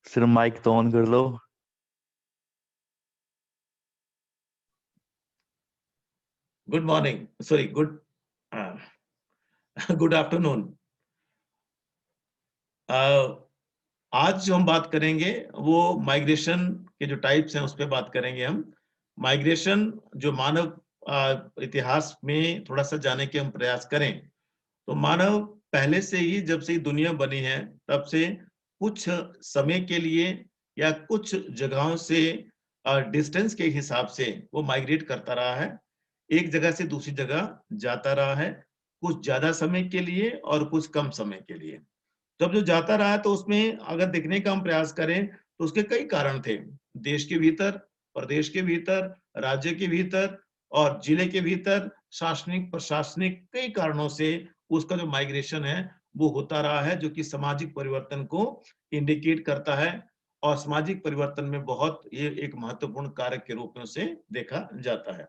सिर्फ माइक तो ऑन कर लो। Good morning, sorry good good afternoon. आज जो हम बात करेंगे वो माइग्रेशन के जो टाइप्स हैं उस पर बात करेंगे हम। माइग्रेशन जो मानव इतिहास में थोड़ा सा जाने के हम प्रयास करें तो मानव पहले से ही, जब से दुनिया बनी है तब से कुछ समय के लिए या कुछ जगहों से डिस्टेंस के हिसाब से वो माइग्रेट करता रहा है, एक जगह से दूसरी जगह जाता रहा है, कुछ ज्यादा समय के लिए और कुछ कम समय के लिए। जब जो जाता रहा तो उसमें अगर देखने का हम प्रयास करें तो उसके कई कारण थे। देश के भीतर, प्रदेश के भीतर, राज्य के भीतर और जिले के भीतर शासनिक प्रशासनिक कई कारणों से उसका जो माइग्रेशन है वो होता रहा है, जो कि सामाजिक परिवर्तन को इंडिकेट करता है और सामाजिक परिवर्तन में बहुत ये एक महत्वपूर्ण कारक के रूप में उसे देखा जाता है।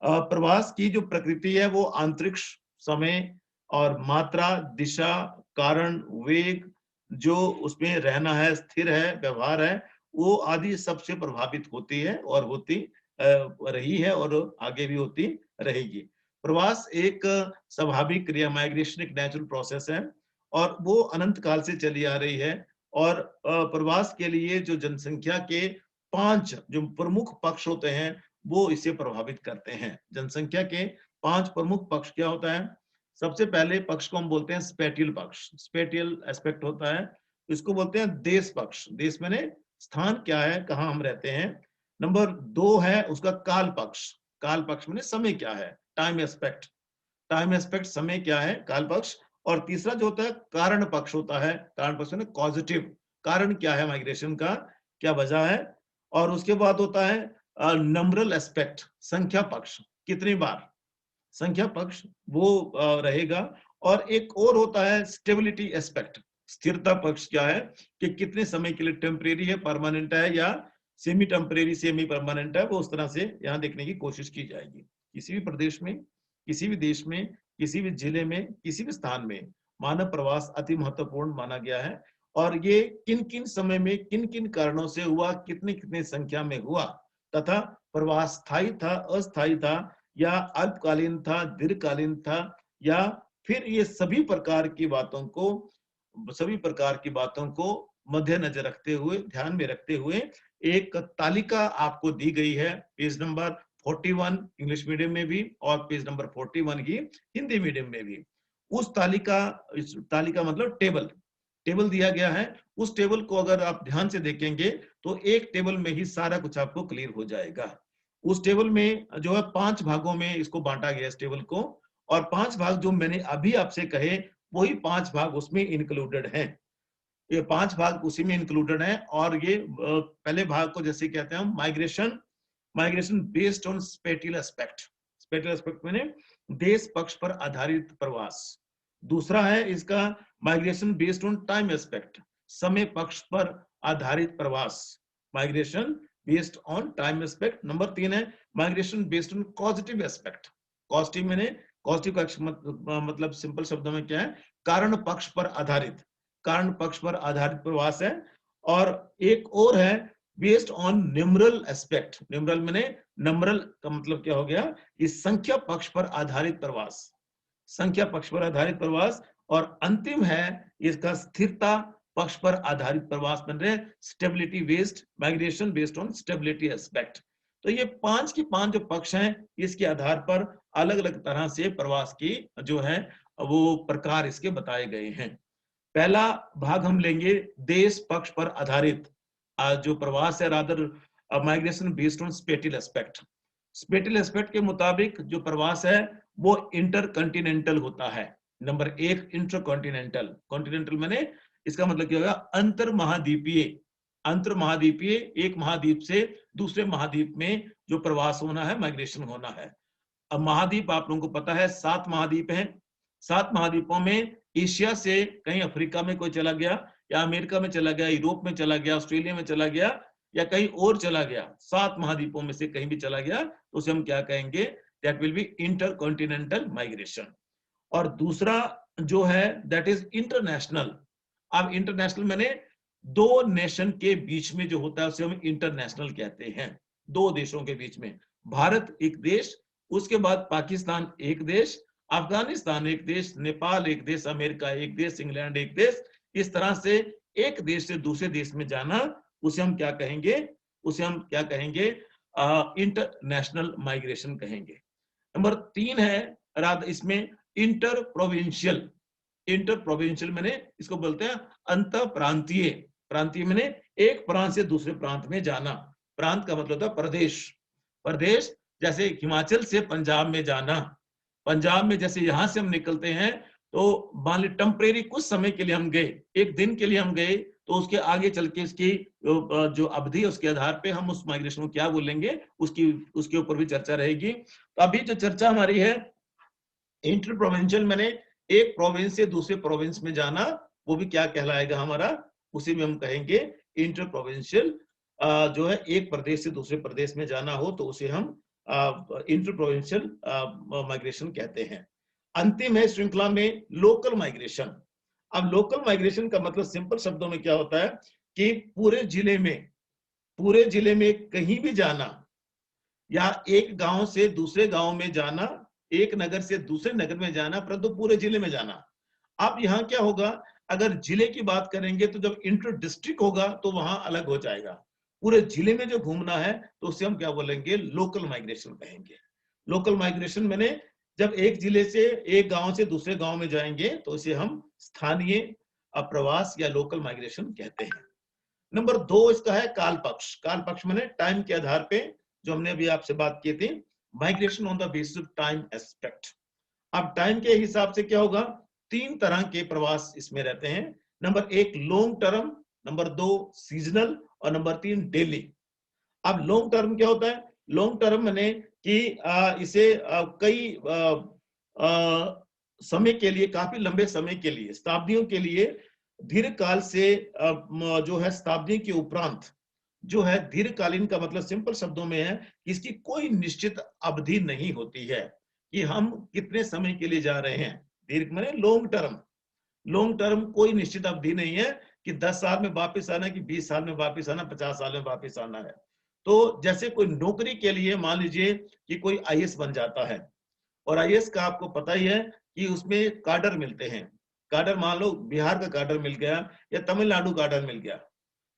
प्रवास की जो प्रकृति है वो अंतरिक्ष, समय और मात्रा, दिशा, कारण, वेग, जो उसमें रहना है, स्थिर है, व्यवहार है, वो आदि सबसे प्रभावित होती है और होती रही है और आगे भी होती रहेगी। प्रवास एक स्वाभाविक क्रिया, माइग्रेशन एक नेचुरल प्रोसेस है और वो अनंत काल से चली आ रही है। और प्रवास के लिए जो जनसंख्या के 5 जो प्रमुख पक्ष होते हैं वो इसे प्रभावित करते हैं। जनसंख्या के 5 प्रमुख पक्ष क्या होता है? सबसे पहले पक्ष को हम बोलते हैं स्पेटियल पक्ष, स्पेटियल एस्पेक्ट होता है। इसको बोलते हैं देश पक्ष, देश माने स्थान क्या है, कहाँ हम रहते हैं। नंबर 2 है उसका काल पक्ष, काल पक्ष माने समय क्या है, टाइम एस्पेक्ट, टाइम एस्पेक्ट समय क्या है, काल पक्ष। और तीसरा जो होता है कारण पक्ष होता है, कारण पक्ष में पॉजिटिव, कारण क्या है माइग्रेशन का, क्या वजह है। और उसके बाद होता है नंबरल एस्पेक्ट, संख्या पक्ष, कितनी बार, संख्या पक्ष वो रहेगा। और एक और होता है स्टेबिलिटी एस्पेक्ट, स्थिरता पक्ष क्या है कि कितने समय के लिए, टेम्परेरी है, परमानेंट है या सेमी टेम्परेरी, सेमी परमानेंट है, वो उस तरह से यहाँ देखने की कोशिश की जाएगी। किसी भी प्रदेश में, किसी भी देश में, किसी भी जिले में, किसी भी स्थान में मानव प्रवास अति महत्वपूर्ण माना गया है। और ये किन किन समय में किन किन कारणों से हुआ, कितनी कितनी संख्या में हुआ, तथा प्रवास स्थायी था, अस्थायी था या अल्पकालीन था, दीर्घकालीन था, या फिर ये सभी प्रकार की बातों को, सभी प्रकार की बातों को मद्देनजर रखते हुए, ध्यान में रखते हुए एक तालिका आपको दी गई है, पेज नंबर 41 इंग्लिश मीडियम में भी और पेज नंबर 41 ही हिंदी मीडियम में भी। उस तालिका, इस तालिका मतलब टेबल, टेबल दिया गया है। उस टेबल को अगर आप ध्यान से देखेंगे तो एक टेबल में ही सारा कुछ आपको क्लियर हो जाएगा। उस टेबल में जो है 5 भागों में इसको बांटा गया इस टेबल को, और 5 भाग जो मैंने अभी आपसे कहे वही 5 भाग उसमें इंक्लूडेड हैं। ये 5 भाग उसी में इंक्लूडेड हैं। और ये पहले भाग को जैसे कहते हैं हम migration, migration based on spatial aspect, spatial aspect माने देश पक्ष पर आधारित प्रवास। दूसरा है इसका migration based on time aspect, समय पक्ष पर आधारित प्रवास, migration based on time aspect. Number 3 है migration based on positive aspect, positive माने, पॉजिटिव का मतलब सिंपल शब्दों में क्या है, कारण पक्ष पर आधारित, कारण पक्ष पर आधारित प्रवास है। और एक और है based on numeral aspect, numeral माने, नंबरल का मतलब क्या हो गया, इस संख्या पक्ष पर आधारित प्रवास, संख्या पक्ष पर आधारित प्रवास। और अंतिम है इसका स्थिरता पक्ष पर आधारित प्रवास बन रहे, stability based, migration based on stability aspect. तो ये 5 की 5 जो पक्ष हैं, इसके आधार पर अलग अलग तरह से प्रवास की जो है वो प्रकार इसके बताए गए हैं। पहला भाग हम लेंगे देश पक्ष पर आधारित जो प्रवास है, rather migration based on spatial aspect. Spatial aspect के मुताबिक जो प्रवास है वो इंटरकॉन्टिनेंटल होता है। नंबर 1 इंटरकॉन्टिनेंटल, कॉन्टिनेंटल माने इसका मतलब क्या होगा, अंतर महाद्वीपीय, अंतर महाद्वीपीय, एक महाद्वीप से दूसरे महाद्वीप में जो प्रवास होना है, माइग्रेशन होना है। अब महाद्वीप आप लोगों को पता है 7 महाद्वीप हैं। 7 महाद्वीपों में एशिया से कहीं अफ्रीका में कोई चला गया, या अमेरिका में चला गया, यूरोप में चला गया, ऑस्ट्रेलिया में चला गया, या कहीं और चला गया, 7 महाद्वीपों में से कहीं भी चला गया तो उसे हम क्या कहेंगे, that will be intercontinental migration. और दूसरा जो है दैट इज इंटरनेशनल। अब इंटरनेशनल माने दो नेशन के बीच में जो होता है उसे हम इंटरनेशनल कहते हैं। दो देशों के बीच में, भारत एक देश, उसके बाद पाकिस्तान एक देश, अफगानिस्तान एक देश, नेपाल एक देश, अमेरिका एक देश, इंग्लैंड एक देश, इस तरह से एक देश से दूसरे देश में जाना, उसे हम क्या कहेंगे, उसे हम क्या कहेंगे, इंटरनेशनल माइग्रेशन कहेंगे। नंबर 3 है इसमें इंटर प्रोविंशियल। इंटर प्रोविंशियल मैंने इसको बोलते हैं अंत प्रांतीय। प्रांतीय मैंने एक प्रांत से दूसरे प्रांत में जाना। प्रांत का मतलब होता है प्रदेश। प्रदेश जैसे हिमाचल से पंजाब में जाना। पंजाब में जैसे यहां से हम निकलते हैं तो मान ली टेम्परेरी कुछ समय के लिए हम गए, एक दिन के लिए हम गए, तो उसके आगे चल के इसकी जो अवधि है उसके आधार पे हम उस माइग्रेशन को क्या बोलेंगे, उसकी उसके ऊपर भी चर्चा रहेगी। तो अभी जो चर्चा हमारी है इंटर प्रोविंशियल, मैंने एक प्रोविंस से दूसरे प्रोविंस में जाना, वो भी क्या कहलाएगा हमारा, उसी में हम कहेंगे इंटर प्रोविंशियल। जो है एक प्रदेश से दूसरे प्रदेश में जाना हो तो उसे हम इंटर प्रोविंशियल माइग्रेशन कहते हैं। अंतिम है श्रृंखला में लोकल माइग्रेशन। अब लोकल माइग्रेशन का मतलब सिंपल शब्दों में क्या होता है कि पूरे जिले में कहीं भी जाना, या एक गांव से दूसरे गांव में जाना, एक नगर से दूसरे नगर में जाना, परंतु पूरे जिले में जाना। अब यहाँ क्या होगा, अगर जिले की बात करेंगे तो जब इंटर डिस्ट्रिक्ट होगा तो वहां अलग हो जाएगा। पूरे जिले में जो घूमना है तो उसे हम क्या बोलेंगे, लोकल माइग्रेशन कहेंगे। लोकल माइग्रेशन मैंने जब एक जिले से एक गांव से दूसरे गांव में जाएंगे तो इसे हम स्थानीय प्रवास या लोकल माइग्रेशन कहते हैं। नंबर 2 इसका है काल पक्ष। काल पक्ष मैंने टाइम के आधार पे, जो हमने अभी आपसे बात की थी, migration on the basis of time aspect. अब टाइम के हिसाब से क्या होगा, 3 तरह के प्रवास इसमें रहते हैं। Number 1 long term, number 2 seasonal, और नंबर 3 डेली। अब लॉन्ग टर्म क्या होता है, लॉन्ग टर्म मैंने कि इसे कई समय के लिए, काफी लंबे समय के लिए, शताब्दियों के लिए, दीर्घकाल से जो है शताब्दी के उपरांत, जो है दीर्घकालीन का मतलब सिंपल शब्दों में है कि इसकी कोई निश्चित अवधि नहीं होती है कि हम कितने समय के लिए जा रहे हैं। दीर्घ माने लॉन्ग टर्म। लॉन्ग टर्म कोई निश्चित अवधि नहीं है कि 10 साल में वापस आना, कि 20 साल में वापस आना, 50 साल में वापस आना है। तो जैसे कोई नौकरी के लिए मान लीजिए कि कोई आईएएस बन जाता है, और आईएएस का आपको पता ही है कि उसमें काडर मिलते हैं। काडर मान लो बिहार का काडर मिल गया या तमिलनाडु काडर मिल गया,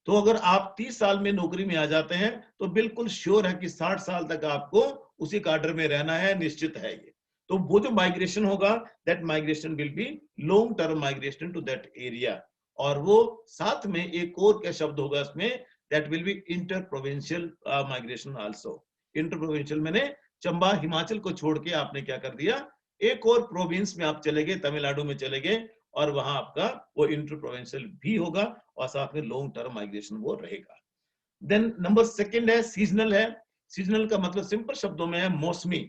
तो अगर आप 30 साल में नौकरी में आ जाते हैं तो बिल्कुल श्योर है कि 60 साल तक आपको उसी काडर में रहना है, निश्चित है ये। तो वो जो माइग्रेशन होगा, that migration will be long term migration to that area. और वो साथ में एक और क्या शब्द होगा इसमें, that will be inter provincial migration also. Inter provincial मैंने चंबा हिमाचल को छोड़ के आपने क्या कर दिया, एक और प्रोविंस में आप चले गए, तमिलनाडु में चले गए, और वहां आपका वो इंटर प्रोविंशियल भी होगा और साथ में लॉन्ग टर्म माइग्रेशन वो रहेगा। देन नंबर 2 है सीजनल है। सीजनल का मतलब सिंपल शब्दों में है मौसमी,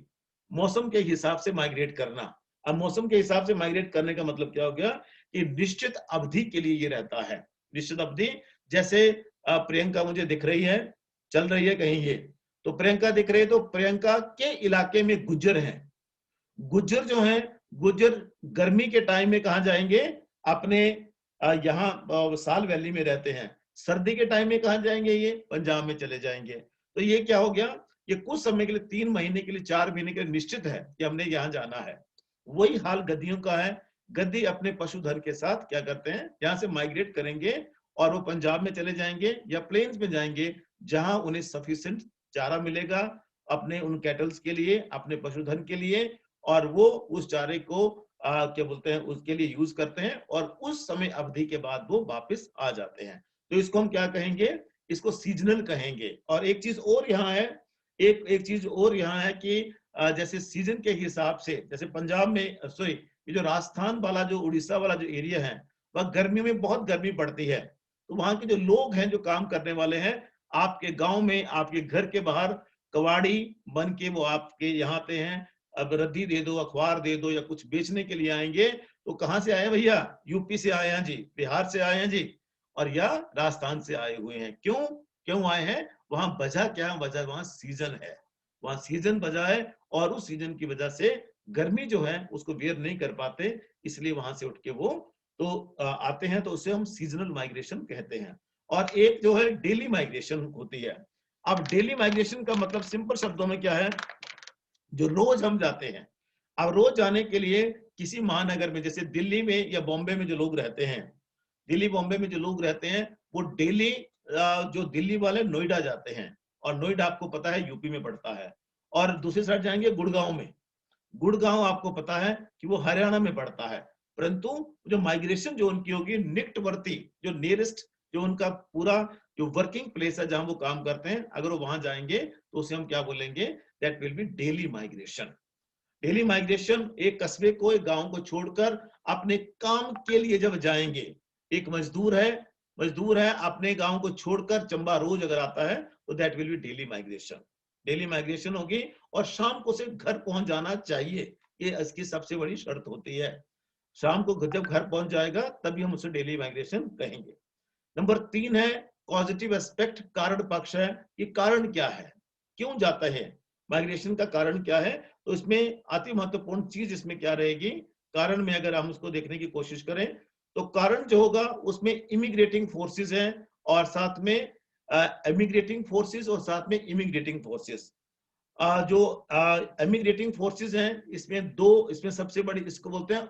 मौसम के हिसाब से माइग्रेट करना। अब मौसम के हिसाब से माइग्रेट करने का मतलब क्या हो गया कि निश्चित अवधि के लिए ये रहता है, निश्चित अवधि। जैसे प्रियंका मुझे दिख रही है, चल रही है कहीं ये, तो प्रियंका दिख रही है, तो प्रियंका के इलाके में गुज्जर हैं। गुज्जर जो हैं, गुज्जर गर्मी के टाइम में कहा जाएंगे, अपने यहाँ साल वैली में रहते हैं। सर्दी के टाइम में कहा जाएंगे, ये पंजाब में चले जाएंगे। तो ये क्या हो गया, ये कुछ समय के लिए 3 महीने के लिए, 4 महीने के लिए निश्चित है कि हमने यहाँ जाना है। वही हाल गद्दियों का है। गद्दी अपने पशुधन के साथ क्या करते हैं, यहाँ से माइग्रेट करेंगे और वो पंजाब में चले जाएंगे या प्लेन्स में जाएंगे, जहां उन्हें सफिशिएंट चारा मिलेगा अपने उन कैटल्स के लिए, अपने पशुधन के लिए, और वो उस चारे को क्या बोलते हैं, उसके लिए यूज करते हैं, और उस समय अवधि के बाद वो वापस आ जाते हैं। तो इसको हम क्या कहेंगे, इसको सीजनल कहेंगे। और एक चीज और यहाँ है, एक चीज और यहाँ है कि जैसे सीजन के हिसाब से, जैसे पंजाब में सॉरी, ये जो राजस्थान वाला, जो उड़ीसा वाला जो एरिया है, वह गर्मियों में बहुत गर्मी पड़ती है। तो वहां के जो लोग हैं, जो काम करने वाले हैं, आपके गांव में, आपके घर के बाहर कवाड़ी बन के वो आपके यहाँ आते हैं। अब रद्दी दे दो, अखबार दे दो, या कुछ बेचने के लिए आएंगे, तो कहाँ से आए भैया, यूपी से आए हैं जी, बिहार से आए हैं जी, और या राजस्थान से आए हुए हैं। क्यों क्यों आए हैं, वहां वजह क्या है, वजह वहां सीजन है, वहां सीजन वजह है, और उस सीजन की वजह से गर्मी जो है उसको बेयर नहीं कर पाते, इसलिए वहां से उठ के वो तो आते हैं, तो उसे हम सीजनल माइग्रेशन कहते हैं। और एक जो है डेली माइग्रेशन होती है। अब डेली माइग्रेशन का मतलब सिंपल शब्दों में क्या है, जो रोज हम जाते हैं। अब रोज जाने के लिए किसी महानगर में, जैसे दिल्ली में या बॉम्बे में जो लोग रहते हैं, दिल्ली बॉम्बे में जो लोग रहते हैं, वो डेली जो दिल्ली वाले नोएडा जाते हैं, और नोएडा आपको पता है यूपी में पड़ता है। और दूसरी साइड जाएंगे गुड़गांव में, गुड़गांव आपको पता है कि वो हरियाणा में पड़ता है। परंतु जो माइग्रेशन जो उनकी होगी निकटवर्ती, जो नियरेस्ट, जो उनका पूरा जो वर्किंग प्लेस है जहां वो काम करते हैं, अगर वो वहां जाएंगे तो उसे हम क्या बोलेंगे, that will be daily migration. Daily migration एक कस्बे को, एक गांव को छोड़कर अपने काम के लिए जब जाएंगे, एक मजदूर है अपने गांव को छोड़कर चंबा रोज अगर आता है, तो that will be daily migration. Daily migration होगी, और शाम को सिर्फ घर पहुंच जाना चाहिए, ये इसकी सबसे बड़ी शर्त होती है। शाम को जब घर पहुंच जाएगा तभी हम उसे डेली माइग्रेशन कहेंगे। नंबर 3 है पॉजिटिव एस्पेक्ट, कारण पक्ष है। ये कारण क्या है, क्यों जाता है, माइग्रेशन का कारण क्या है। तो इसमें अति महत्वपूर्ण चीज इसमें क्या रहेगी, कारण में अगर हम उसको देखने की कोशिश करें, तो कारण जो होगा उसमें इमिग्रेटिंग फोर्सेस हैं, और साथ में एमिग्रेटिंग फोर्सेस, और साथ में इमिग्रेटिंग फोर्सेस। जो एमिग्रेटिंग फोर्सेस हैं, इसमें दो, इसमें सबसे बड़ी इसको बोलते हैं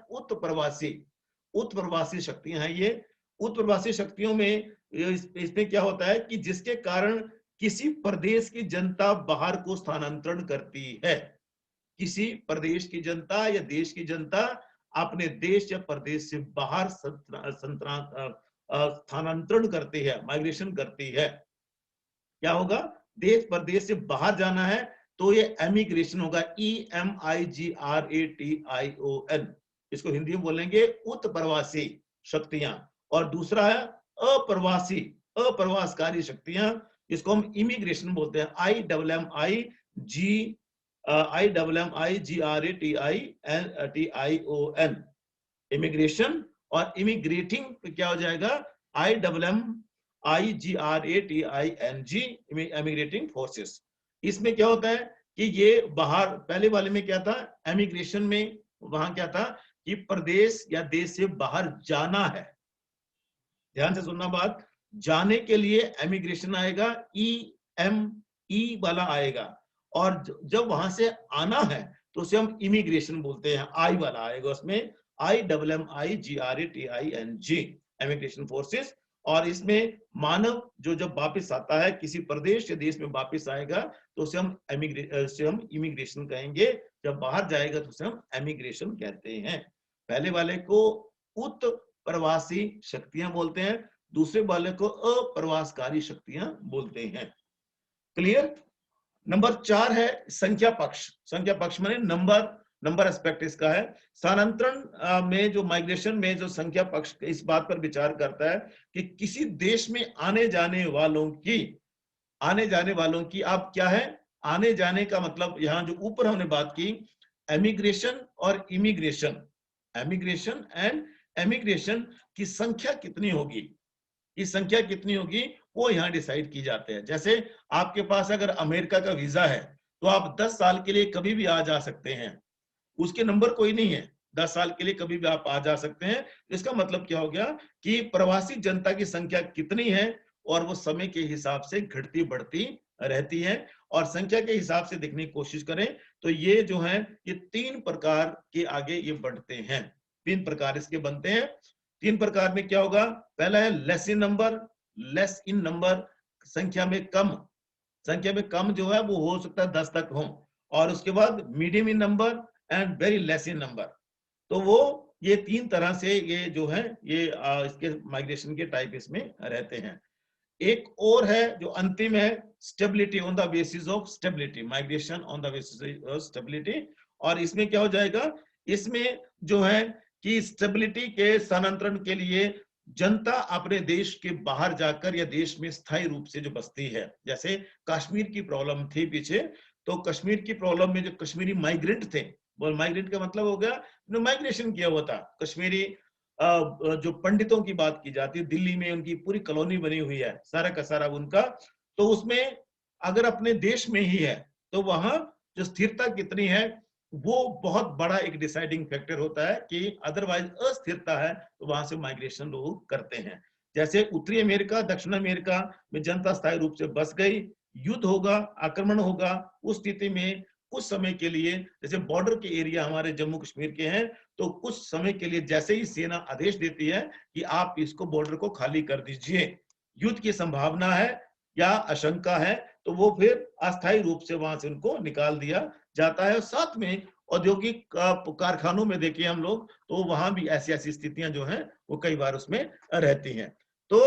उत्प्रवासी शक्तियां हैं। ये उत्प्रवासी शक्तियों में इसमें क्या होता है कि जिसके कारण किसी प्रदेश की जनता बाहर को स्थानांतरण करती है, किसी प्रदेश की जनता या देश की जनता अपने देश या प्रदेश से बाहर स्थानांतरण करती है, माइग्रेशन करती है। क्या होगा, देश प्रदेश से बाहर जाना है तो ये एमिग्रेशन होगा, EMIGRATION। इसको हिंदी में बोलेंगे उत्प्रवासी शक्तियां। और दूसरा है अप्रवासकारी शक्तियां, जिसको हम इमिग्रेशन बोलते हैं, IMMIGRATION, इमिग्रेशन। और इमिग्रेटिंग क्या हो जाएगा, IMMIGRATING, इमिग्रेटिंग फोर्सेस। इसमें क्या होता है कि ये बाहर, पहले वाले में क्या था, एमिग्रेशन में वहां क्या था कि प्रदेश या देश से बाहर जाना है। ध्यान से सुनना बात, जाने के लिए एमिग्रेशन आएगा, EME वाला आएगा। और जब वहां से आना है तो उसे हम इमिग्रेशन बोलते हैं, आई वाला आएगा उसमें, IMMIGRATING, इमिग्रेशन फोर्सेस। और इसमें मानव जो जब वापस आता है किसी प्रदेश या देश में वापस आएगा, तो उसे हम इमिग्रेशन कहेंगे। जब बाहर जाएगा तो उसे हम एमिग्रेशन कहते हैं। पहले वाले को उत्प्रवासी शक्तियां बोलते हैं, दूसरे वाले को अप्रवासकारी शक्तियां बोलते हैं। क्लियर। नंबर 4 है संख्या पक्ष। संख्या पक्ष माने नंबर एस्पेक्ट इसका है। स्थानांतरण में जो माइग्रेशन में जो संख्या पक्ष इस बात पर विचार करता है कि किसी देश में आने जाने वालों की आप क्या है, आने जाने का मतलब, यहां जो ऊपर हमने बात की एमिग्रेशन और इमिग्रेशन, एमिग्रेशन एंड एमिग्रेशन की संख्या कितनी होगी, ये संख्या कितनी होगी वो यहां डिसाइड की जाते हैं। जैसे आपके पास अगर अमेरिका का वीजा है तो आप 10 साल के लिए कभी भी आ जा सकते हैं, उसके नंबर कोई नहीं है, 10 साल के लिए कभी भी आप आ जा सकते हैं। इसका मतलब क्या हो गया कि प्रवासी जनता की संख्या कितनी है, और वो समय के हिसाब से घटती बढ़ती रहती है। और संख्या के हिसाब से देखने की कोशिश करें तो ये जो है ये 3 प्रकार के आगे ये बढ़ते हैं, 3 प्रकार इसके बनते हैं। 3 प्रकार में क्या होगा, पहला है लेस इन नंबर, संख्या में कम जो है वो हो सकता है 10 तक हो। और उसके बाद medium in number and very less in number. तो वो ये 3 तरह से ये जो है ये इसके माइग्रेशन के टाइप इसमें रहते हैं। एक और है जो अंतिम है, stability on the basis of stability, migration on the basis of stability. और इसमें क्या हो जाएगा, इसमें जो है कि स्टेबिलिटी के स्थानांतरण के लिए जनता अपने देश के बाहर जाकर या देश में स्थायी रूप से जो बसती है, जैसे कश्मीर की प्रॉब्लम थी पीछे, तो कश्मीर की प्रॉब्लम में जो कश्मीरी माइग्रेंट थे, वो माइग्रेंट का मतलब हो गया जो माइग्रेशन किया हुआ था, कश्मीरी जो पंडितों की बात की जाती है, दिल्ली में उनकी पूरी कॉलोनी बनी हुई है, सारा का सारा उनका, तो उसमें अगर अपने देश में ही है तो वहां जो स्थिरता कितनी है वो बहुत बड़ा एक डिसाइडिंग फैक्टर होता है कि अदरवाइज अस्थिरता है तो वहां से माइग्रेशन लोग करते हैं। जैसे उत्तरी अमेरिका, दक्षिण अमेरिका में जनता स्थायी रूप से बस गई, युद्ध होगा, आक्रमण होगा, उस स्थिति में कुछ समय के लिए, जैसे बॉर्डर के एरिया हमारे जम्मू कश्मीर के हैं, तो कुछ समय के लिए जैसे ही सेना आदेश देती है कि आप इसको बॉर्डर को खाली कर दीजिए, युद्ध की संभावना है या आशंका है, तो वो फिर अस्थायी रूप से वहां से उनको निकाल दिया जाता है। और साथ में औद्योगिक कारखानों में देखिए हम लोग, तो वहां भी ऐसी ऐसी स्थितियां जो हैं वो कई बार उसमें रहती हैं। तो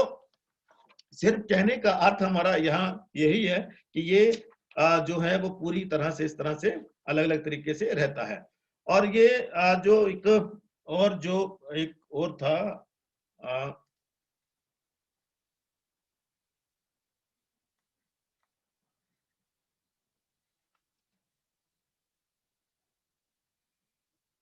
सिर्फ कहने का अर्थ हमारा यहाँ यही है कि ये जो है वो पूरी तरह से इस तरह से अलग अलग तरीके से रहता है। और ये जो एक और था, हाँ,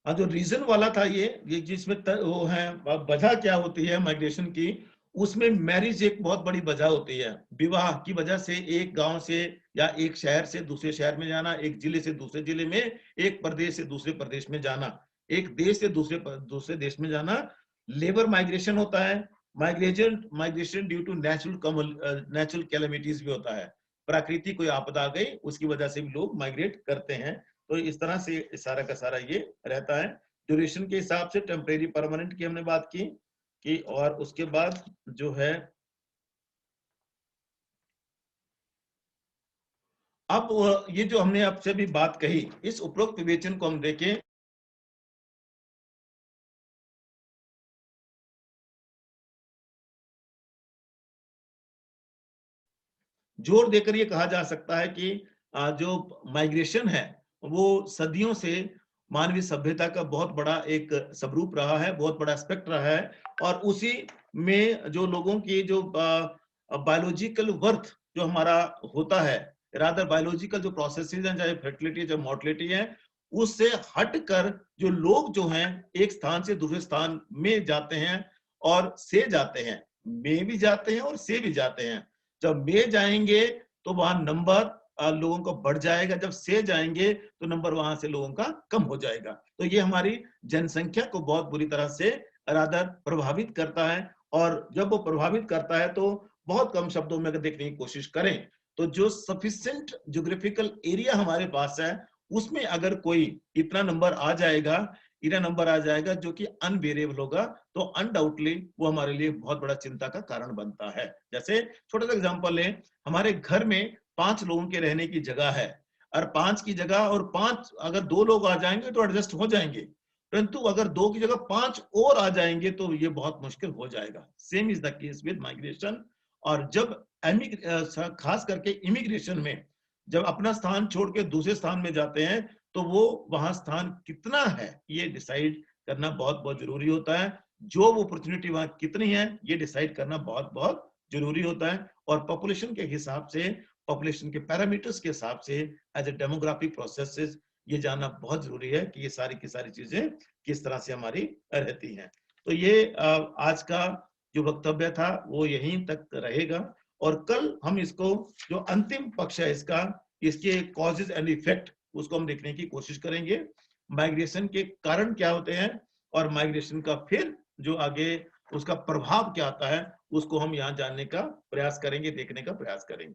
जो रीजन वाला था ये जिसमें वो है वजह क्या होती है माइग्रेशन की, उसमें मैरिज एक बहुत बड़ी वजह होती है। विवाह की वजह से एक गांव से या एक शहर से दूसरे शहर में जाना, एक जिले से दूसरे जिले में, एक प्रदेश से दूसरे प्रदेश में जाना, एक देश से दूसरे देश में जाना। लेबर माइग्रेशन होता है, migration migration due to natural calamities भी होता है, प्राकृतिक कोई आपदा आ गई उसकी वजह से भी लोग माइग्रेट करते हैं। तो इस तरह से सारा का सारा ये रहता है। ड्यूरेशन के हिसाब से टेम्परेरी परमानेंट की हमने बात की और उसके बाद जो है अब ये जो हमने आपसे भी बात कही, इस उपरोक्त विवेचन को हम देखें। जोर देकर ये कहा जा सकता है कि जो माइग्रेशन है वो सदियों से मानवीय सभ्यता का बहुत बड़ा एक स्वरूप रहा है, बहुत बड़ा एस्पेक्ट रहा है। और उसी में जो लोगों की जो बायोलॉजिकल वर्थ जो हमारा होता है, रादर बायोलॉजिकल जो प्रोसेसेस हैं, चाहे फर्टिलिटी चाहे मोर्टिलिटी है, उससे हटकर जो लोग जो हैं एक स्थान से दूसरे स्थान में जाते हैं और से जाते हैं, में भी जाते हैं और से भी जाते हैं। जब में जाएंगे तो वहां नंबर लोगों का बढ़ जाएगा, जब से जाएंगे तो नंबर वहां से लोगों का कम हो जाएगा। तो ये हमारी जनसंख्या को बहुत बुरी तरह से रादर प्रभावित करता है। और जब वो प्रभावित करता है तो बहुत कम शब्दों में अगर देखने की कोशिश करें तो जो सफिशिएंट ज्योग्राफिकल एरिया हमारे पास है उसमें अगर कोई इतना नंबर आ जाएगा जो कि अनवेरिएबल होगा, तो अनडाउटली वो हमारे लिए बहुत बड़ा चिंता का कारण बनता है। जैसे छोटा सा एग्जांपल लें, हमारे घर में 5 लोगों के रहने की जगह है और 5 की जगह और 5 अगर 2 लोग आ जाएंगे तो एडजस्ट हो जाएंगे, परंतु अगर 2 की जगह 5 और आ जाएंगे तो ये बहुत मुश्किल हो जाएगा। Same is the case with migration. और जब खास करके इमिग्रेशन में जब अपना स्थान छोड़ के दूसरे स्थान में जाते हैं तो वो वहां स्थान कितना है ये डिसाइड करना बहुत बहुत जरूरी होता है। जॉब अपॉर्चुनिटी वहां कितनी है ये डिसाइड करना बहुत बहुत जरूरी होता है। और पॉपुलेशन के हिसाब से, पॉपुलेशन के पैरामीटर्स के हिसाब से, एज ए डेमोग्राफिक प्रोसेसेस ये जानना बहुत जरूरी है कि ये सारी की सारी चीजें किस तरह से हमारी रहती हैं। तो ये आज का जो वक्तव्य था वो यहीं तक रहेगा। और कल हम इसको जो अंतिम पक्ष है इसका, इसके कॉजेज एंड इफेक्ट, उसको हम देखने की कोशिश करेंगे। माइग्रेशन के कारण क्या होते हैं और माइग्रेशन का फिर जो आगे उसका प्रभाव क्या आता है उसको हम यहाँ जानने का प्रयास करेंगे, देखने का प्रयास करेंगे।